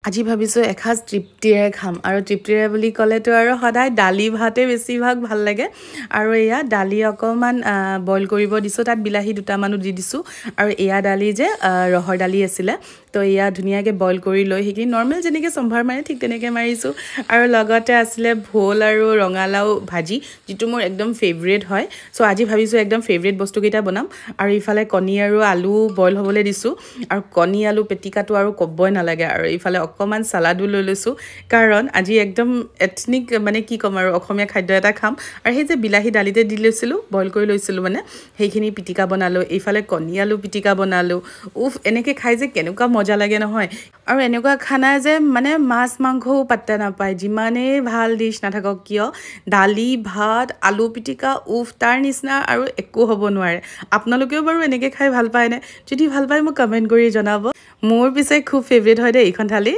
আজি ভাবিছো এখাজ তৃপ্তিৰে খাম আৰু তৃপ্তিৰে বুলি ক'লেতো আৰু সদায় দালি ভাতে বেছিভাগ ভাল লাগে আৰু এয়া দালি অকমান বইল কৰিব দিছো তাত বিলাহী দুটামানো দি দিছো আৰু এয়া দালি যে ৰহৰ দালি আছিলে তো এয়া ধুনীয়াকৈ বইল কৰি লৈ সেইখিনি নৰ্মেল যেনেকৈ সম্ভাৰ মাৰে ঠিক তেনেকৈ মাৰিছোঁ আৰু লগতে আছিলে ভোল আৰু ৰঙালাও ভাজি যিটো মোৰ একদম ফেভৰেট হয় চ' আজি ভাবিছোঁ একদম ফেভৰেট বস্তুকেইটা বনাম আৰু ইফালে কণী আৰু আলু বইল হ'বলৈ দিছোঁ আৰু কণী আলু পেটিকাটো আৰু ক'বই নালাগে আৰু ইফালে অকমান সালাডো লৈ লৈছো কাৰণ আজি একদম এথনিক মানে কি কম আৰু অসমীয়া খাদ্য এটা খাম আৰু সেই যে বিলাহী দালিতে দি লৈছিলো বইল কৰি লৈছিলো মানে সেইখিনি পিটিকা বনালো ইফালে কণী আলু পিটিকা বনালো উফ এনেকৈ খাই যে কেনেকুৱা মজা লাগে নহয় আৰু এনেকুৱা খানা যে মানে মাছ মাংসও পাত্তা নাপায় যিমানেই ভাল ডিছ নাথাকক কিয় দালি ভাত আলু পিটিকা উফ তাৰ নিচিনা আৰু একো হ'ব নোৱাৰে আপোনালোকেও বাৰু এনেকৈ খাই ভাল পায়নে যদি ভাল পায় মোক কমেণ্ট কৰি জনাব মোৰ পিছে খুব ফেভৰেট হয় দেই এইখন থালি